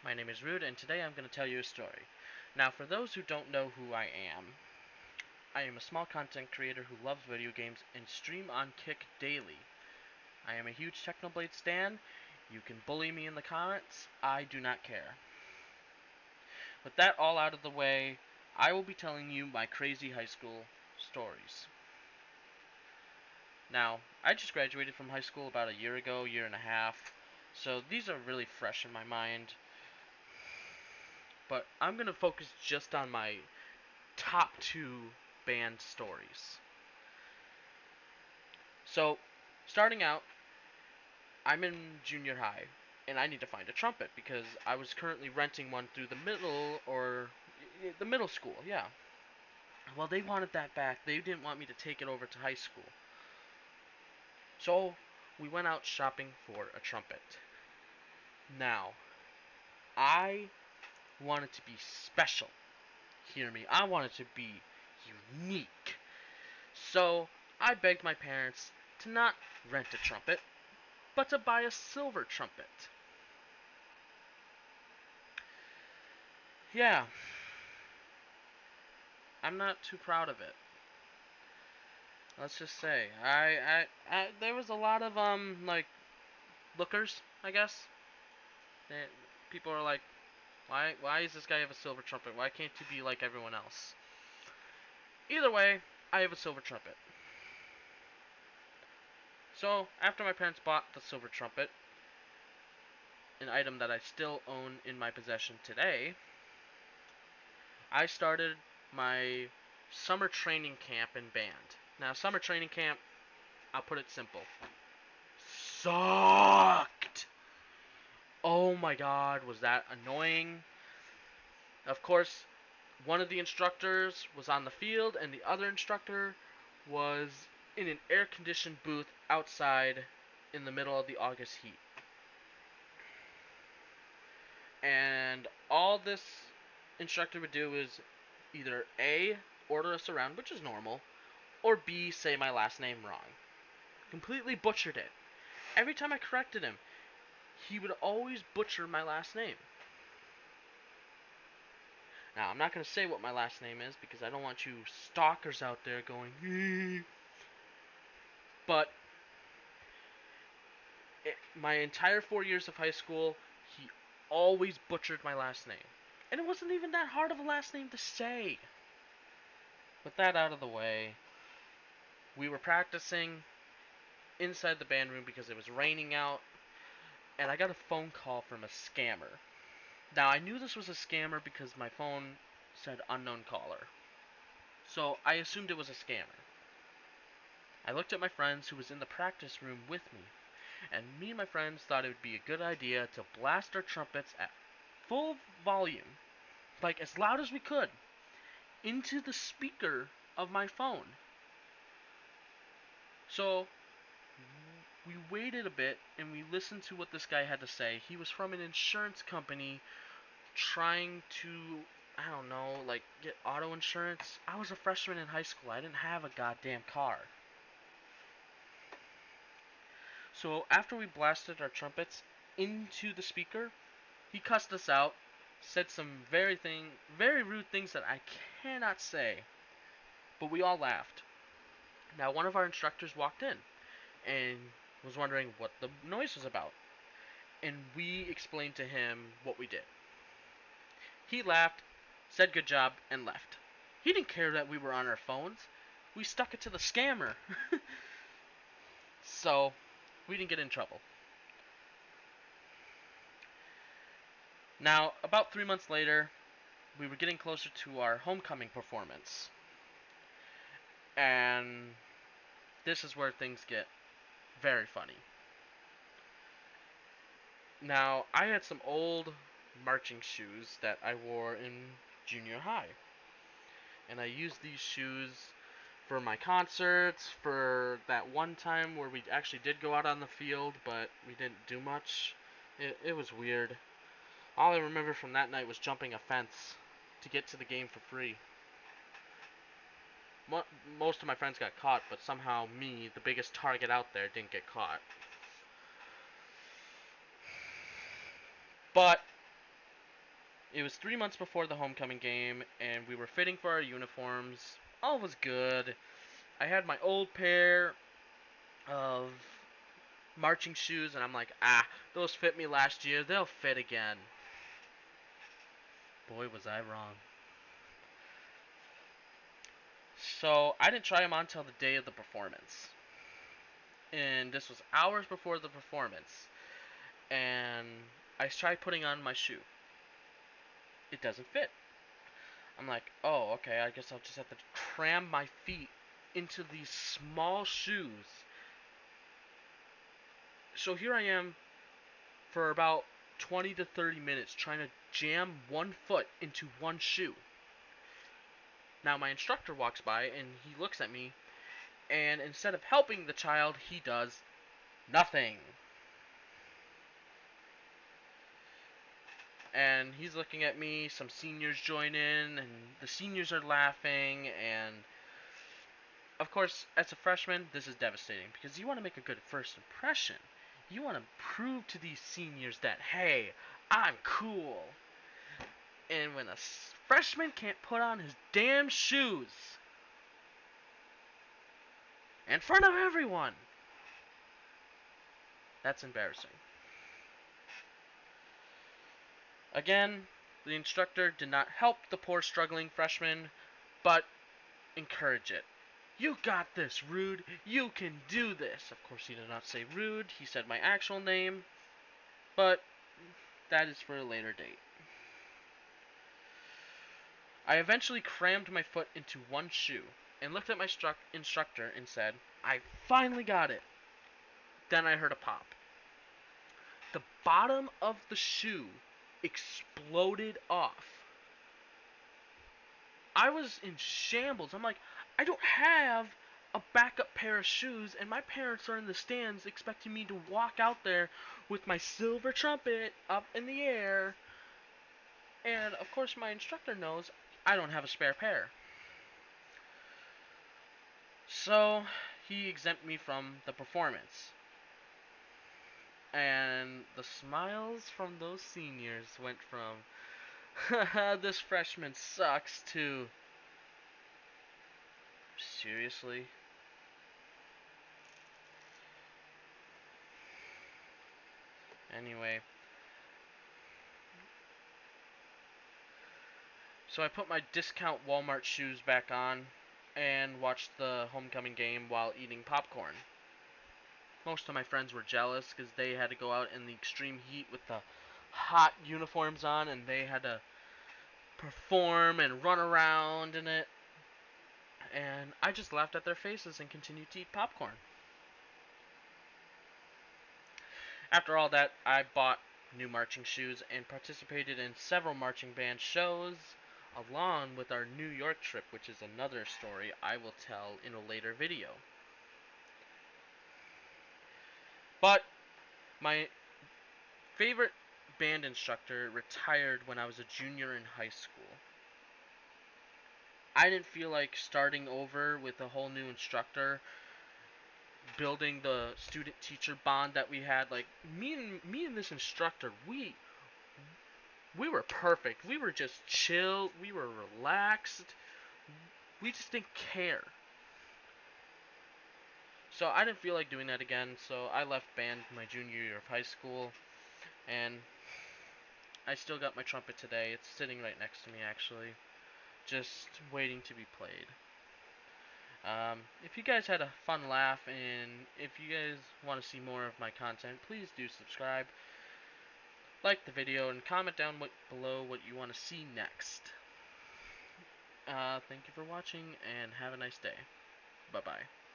My name is Rude, and today I'm going to tell you a story. Now, for those who don't know who I am a small content creator who loves video games and stream on Kick daily. I am a huge Technoblade stan. You can bully me in the comments. I do not care. With that all out of the way, I will be telling you my crazy high school stories. Now, I just graduated from high school about a year ago, year and a half, so these are really fresh in my mind. But I'm going to focus just on my top two band stories. So, starting out, I'm in junior high, and I need to find a trumpet because I was currently renting one through the middle school, yeah. Well, they wanted that back. They didn't want me to take it over to high school. So, we went out shopping for a trumpet. Now, I wanted to be special. Hear me. I wanted to be unique. So, I begged my parents to not rent a trumpet, but to buy a silver trumpet. Yeah, I'm not too proud of it. Let's just say there was a lot of lookers, I guess. They, People are like, why does this guy have a silver trumpet? Why can't he be like everyone else? Either way, I have a silver trumpet. So after my parents bought the silver trumpet, an item that I still own in my possession today, I started my summer training camp in band. Now, summer training camp, I'll put it simple, sucked. Oh my god, was that annoying? Of course, one of the instructors was on the field, and the other instructor was in an air conditioned booth outside in the middle of the August heat. And all this instructor would do is either A, order us around, which is normal, or B, say my last name wrong. Completely butchered it. Every time I corrected him, he would always butcher my last name. Now, I'm not going to say what my last name is because I don't want you stalkers out there going, but my entire 4 years of high school, he always butchered my last name. And it wasn't even that hard of a last name to say. With that out of the way, we were practicing inside the band room because it was raining out, and I got a phone call from a scammer. Now, I knew this was a scammer because my phone said unknown caller. So I assumed it was a scammer. I looked at my friends who was in the practice room with me, and me and my friends thought it would be a good idea to blast our trumpets at full volume, like as loud as we could, into the speaker of my phone. So we waited a bit and we listened to what this guy had to say. He was from an insurance company trying to, I don't know, like get auto insurance. I was a freshman in high school. I didn't have a goddamn car. So after we blasted our trumpets into the speaker, he cussed us out, said some very rude things that I cannot say, but we all laughed. Now one of our instructors walked in and was wondering what the noise was about, and we explained to him what we did. He laughed, said good job, and left. He didn't care that we were on our phones. We stuck it to the scammer. So, we didn't get in trouble. Now, about 3 months later, we were getting closer to our homecoming performance. And this is where things get very funny. Now, I had some old marching shoes that I wore in junior high. And I used these shoes for my concerts, for that one time where we actually did go out on the field, but we didn't do much. It was weird. All I remember from that night was jumping a fence to get to the game for free. Most of my friends got caught, but somehow me, the biggest target out there, didn't get caught. But It was 3 months before the homecoming game, and we were fitting for our uniforms. All was good. I had my old pair of marching shoes, and I'm like, those fit me last year. They'll fit again. Boy, was I wrong. So I didn't try them on until the day of the performance. And this was hours before the performance. And I tried putting on my shoe. It doesn't fit. I'm like, oh, okay, I guess I'll just have to cram my feet into these small shoes. So here I am for about 20 to 30 minutes trying to jam one foot into one shoe. Now my instructor walks by and he looks at me, and instead of helping the child, he does nothing. And he's looking at me, some seniors join in, and the seniors are laughing, and of course, as a freshman, this is devastating, because you want to make a good first impression. You want to prove to these seniors that, hey, I'm cool. And when a freshman can't put on his damn shoes in front of everyone, that's embarrassing. Again, the instructor did not help the poor struggling freshman, but encourage it. You got this, Rude. You can do this. Of course, he did not say Rude. He said my actual name, but that is for a later date. I eventually crammed my foot into one shoe and looked at my instructor and said, I finally got it. Then I heard a pop. The bottom of the shoe exploded off. I was in shambles. I'm like, I don't have a backup pair of shoes, and my parents are in the stands expecting me to walk out there with my silver trumpet up in the air. And of course, my instructor knows I don't have a spare pair. So he exempted me from the performance. And the smiles from those seniors went from, haha, this freshman sucks, to, seriously? Anyway. So I put my discount Walmart shoes back on and watched the homecoming game while eating popcorn. Most of my friends were jealous because they had to go out in the extreme heat with the hot uniforms on, and they had to perform and run around in it. And I just laughed at their faces and continued to eat popcorn. After all that, I bought new marching shoes and participated in several marching band shows, along with our New York trip, which is another story I will tell in a later video. But my favorite band instructor retired when I was a junior in high school. I didn't feel like starting over with a whole new instructor, building the student-teacher bond that we had. Like me and this instructor, we were perfect. We were just chill. We were relaxed. We just didn't care. So I didn't feel like doing that again. So I left band my junior year of high school, and I still got my trumpet today. It's sitting right next to me, actually, just waiting to be played. If you guys had a fun laugh, and if you guys want to see more of my content, please do subscribe, like the video, and comment down below what you want to see next. Thank you for watching, and have a nice day. Bye-bye.